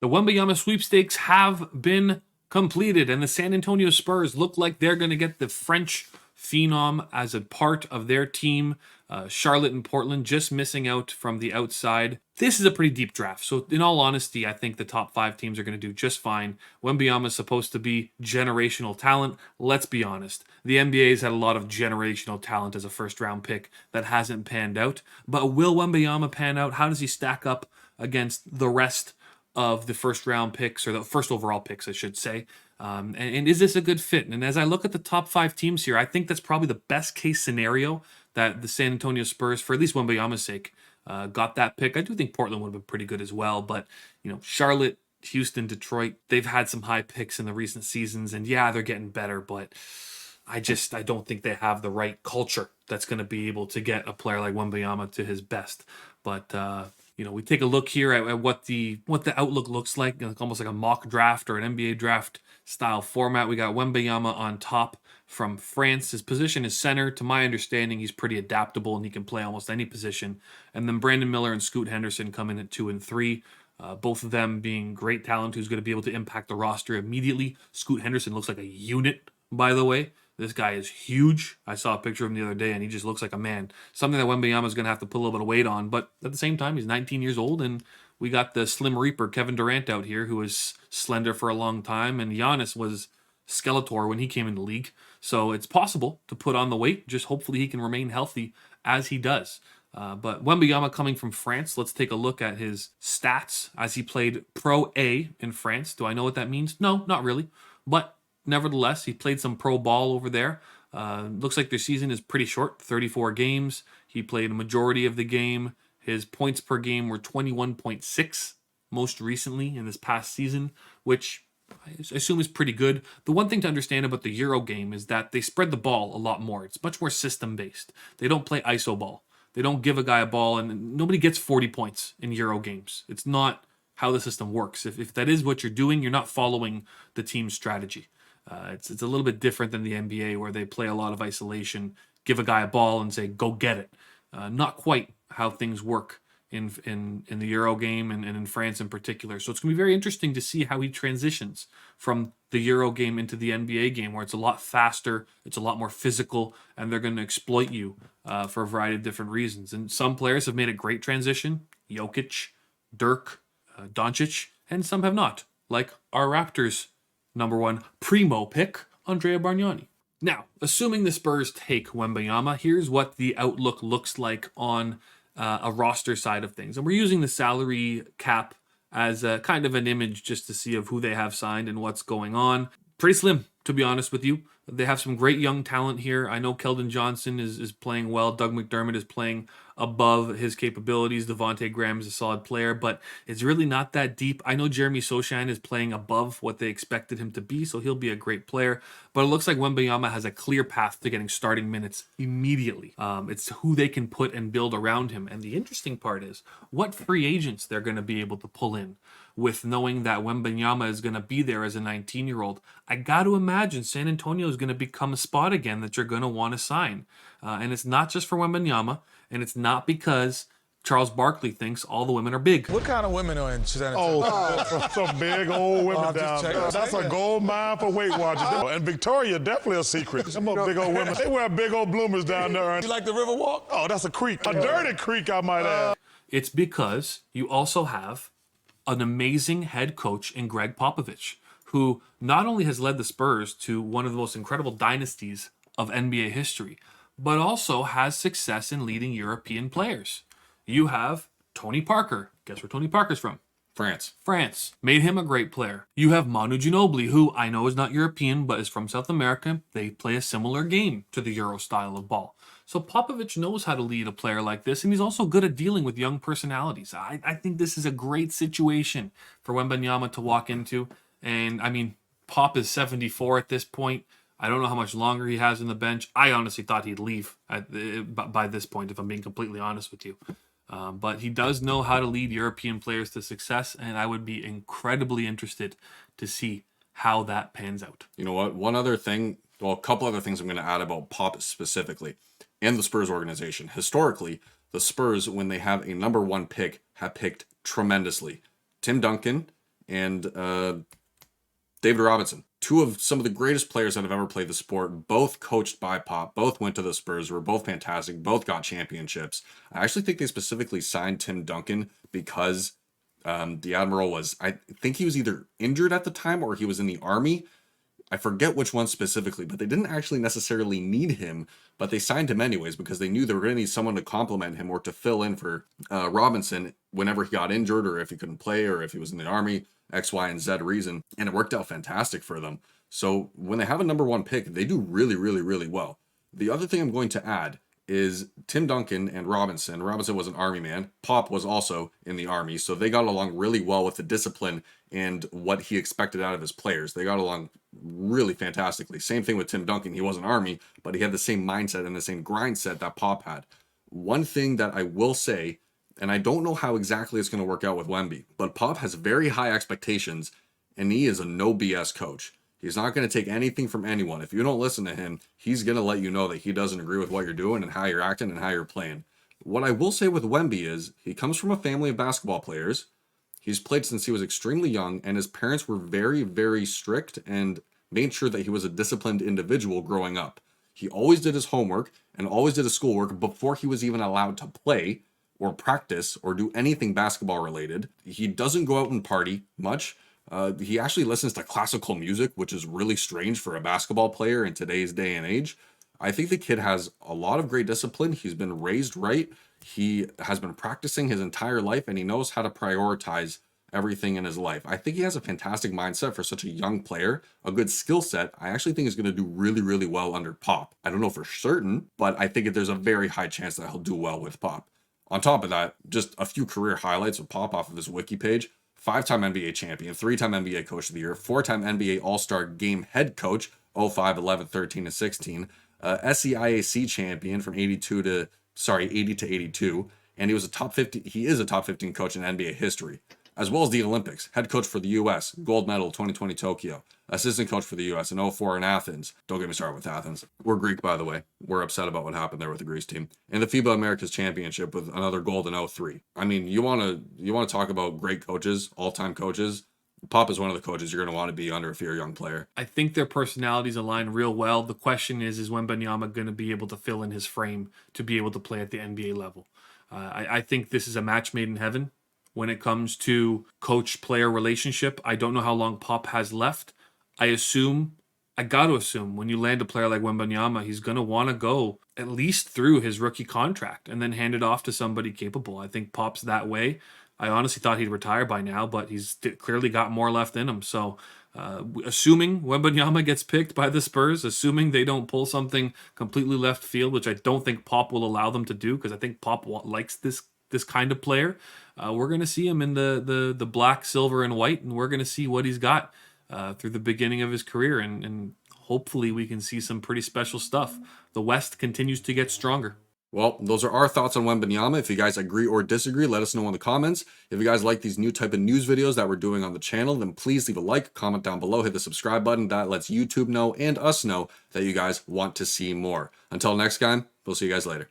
The Wembanyama sweepstakes have been completed, and the San Antonio Spurs look like they're going to get the French phenom as a part of their team. Charlotte and Portland just missing out from the outside. This is a pretty deep draft. So, in all honesty, I think the top 5 teams are going to do just fine. Wembanyama is supposed to be generational talent. Let's be honest. The NBA's had a lot of generational talent as a first round pick that hasn't panned out. But will Wembanyama pan out? How does he stack up against the rest of the first round picks, or the first overall picks, I should say? And is this a good fit? And as I look at the top 5 teams here, I think that's probably the best case scenario that the San Antonio Spurs, for at least Wembanyama's sake, got that pick. I do think Portland would have been pretty good as well, but Charlotte, Houston, Detroit, they've had some high picks in the recent seasons, and yeah, they're getting better, but I don't think they have the right culture that's going to be able to get a player like Wembanyama to his best. But we take a look here at what the outlook looks like almost like a mock draft or an NBA draft style format. We got Wembanyama on top from France. His position is center. To my understanding, he's pretty adaptable and he can play almost any position. And then Brandon Miller and Scoot Henderson come in at 2 and 3. Both of them being great talent who's going to be able to impact the roster immediately. Scoot Henderson looks like a unit, by the way. This guy is huge. I saw a picture of him the other day, and he just looks like a man. Something that Wembanyama is going to have to put a little bit of weight on. But at the same time, he's 19 years old, and we got the Slim Reaper, Kevin Durant, out here, who was slender for a long time. And Giannis was Skeletor when he came in the league. So it's possible to put on the weight. Just hopefully he can remain healthy as he does. But Wembanyama coming from France, let's take a look at his stats as he played Pro A in France. Do I know what that means? No, not really. But nevertheless, he played some pro ball over there. Looks like their season is pretty short, 34 games. He played a majority of the game. His points per game were 21.6 most recently in this past season, which I assume is pretty good. The one thing to understand about the Euro game is that they spread the ball a lot more. It's much more system-based. They don't play iso ball. They don't give a guy a ball, and nobody gets 40 points in Euro games. It's not how the system works. If that is what you're doing, you're not following the team's strategy. It's a little bit different than the NBA, where they play a lot of isolation, give a guy a ball and say, go get it. Not quite how things work in the Euro game and in France in particular. So it's going to be very interesting to see how he transitions from the Euro game into the NBA game, where it's a lot faster, it's a lot more physical, and they're going to exploit you for a variety of different reasons. And some players have made a great transition, Jokic, Dirk, Doncic, and some have not, like our Raptors number 1 primo pick, Andrea Bargnani. Now, assuming the Spurs take Wembanyama, here's what the outlook looks like on a roster side of things. And we're using the salary cap as a kind of an image just to see of who they have signed and what's going on. Pretty slim, to be honest with you. They have some great young talent here. I know Keldon Johnson is playing well. Doug McDermott is playing above his capabilities. Devontae Graham is a solid player, but it's really not that deep. I know Jeremy Sochan is playing above what they expected him to be, so he'll be a great player. But it looks like Wembanyama has a clear path to getting starting minutes immediately. It's who they can put and build around him. And the interesting part is what free agents they're going to be able to pull in with knowing that Wembanyama is going to be there as a 19-year-old. I got to imagine San Antonio is going to become a spot again that you're going to want to sign. And it's not just for Wembanyama, and it's not because Charles Barkley thinks all the women are big. What kind of women are in San Antonio? Some big old women down there. That's a gold mine for Weight Watchers. And Victoria, definitely a secret. Some big old women. They wear big old bloomers down there. You like the Riverwalk? Oh, that's a creek. A dirty creek, I might add. It's because you also have an amazing head coach in Greg Popovich, who not only has led the Spurs to one of the most incredible dynasties of NBA history, but also has success in leading European players. You have Tony Parker. Guess where Tony Parker's from? France. Made him a great player. You have Manu Ginobili, who I know is not European, but is from South America. They play a similar game to the Euro style of ball. So Popovich knows how to lead a player like this, and he's also good at dealing with young personalities. I think this is a great situation for Wembanyama to walk into. And, I mean, Pop is 74 at this point. I don't know how much longer he has on the bench. I honestly thought he'd leave by this point, if I'm being completely honest with you. But he does know how to lead European players to success, and I would be incredibly interested to see how that pans out. You know what? One other thing, well, a couple other things I'm going to add about Pop specifically and the Spurs organization. Historically, the Spurs, when they have a number 1 pick, have picked tremendously. Tim Duncan and David Robinson. Two of some of the greatest players that have ever played the sport, both coached by Pop, both went to the Spurs, were both fantastic, both got championships. I actually think they specifically signed Tim Duncan because the Admiral was, I think he was either injured at the time or he was in the Army. I forget which one specifically, but they didn't actually necessarily need him, but they signed him anyways because they knew they were going to need someone to complement him or to fill in for Robinson whenever he got injured or if he couldn't play or if he was in the Army, X, Y, and Z reason. And it worked out fantastic for them. So when they have a number one pick, they do really, really, really well. The other thing I'm going to add is Tim Duncan and Robinson. Robinson was an Army man. Pop was also in the Army, so they got along really well with the discipline and what he expected out of his players. They got along really fantastically. Same thing with Tim Duncan. He was an Army, but he had the same mindset and the same grind set that Pop had. One thing that I will say, and I don't know how exactly it's going to work out with Wemby, but Pop has very high expectations, and he is a no BS coach. He's not going to take anything from anyone. If you don't listen to him, he's going to let you know that he doesn't agree with what you're doing and how you're acting and how you're playing. What I will say with Wemby is he comes from a family of basketball players. He's played since he was extremely young, and his parents were very, very strict and made sure that he was a disciplined individual growing up. He always did his homework and always did his schoolwork before he was even allowed to play or practice or do anything basketball related. He doesn't go out and party much. He actually listens to classical music, which is really strange for a basketball player in today's day and age. I think the kid has a lot of great discipline. He's been raised right. He has been practicing his entire life, and he knows how to prioritize everything in his life. I think he has a fantastic mindset for such a young player, a good skill set. I actually think he's going to do really, really well under Pop. I don't know for certain, but I think there's a very high chance that he'll do well with Pop. On top of that, just a few career highlights of Pop off of his wiki page. 5-time NBA champion, 3-time NBA coach of the year, 4-time NBA All-Star game head coach, 05, 11, 13, and 16, SEIAC champion from 80 to 82, and he is a top 15 coach in NBA history, as well as the Olympics, head coach for the US, gold medal 2020 Tokyo, assistant coach for the US in 04 in Athens. Don't get me started with Athens. We're Greek, by the way. We're upset about what happened there with the Greece team. And the FIBA Americas Championship with another gold in 03. I mean, you want to talk about great coaches, all-time coaches. Pop is one of the coaches you're going to want to be under if you're a young player. I think their personalities align real well. The question is Wembanyama going to be able to fill in his frame to be able to play at the NBA level? I think this is a match made in heaven when it comes to coach-player relationship. I don't know how long Pop has left. I got to assume when you land a player like Wembanyama, he's going to want to go at least through his rookie contract and then hand it off to somebody capable. I think Pop's that way. I honestly thought he'd retire by now, but he's clearly got more left in him. So assuming Wembanyama gets picked by the Spurs, assuming they don't pull something completely left field, which I don't think Pop will allow them to do because I think Pop likes this kind of player, we're going to see him in the black, silver, and white, and we're going to see what he's got through the beginning of his career, and hopefully we can see some pretty special stuff. The West continues to get stronger. Well, those are our thoughts on Wembanyama. If you guys agree or disagree, let us know in the comments. If you guys like these new type of news videos that we're doing on the channel, then please leave a like, comment down below, hit the subscribe button. That lets YouTube know and us know that you guys want to see more. Until next time, we'll see you guys later.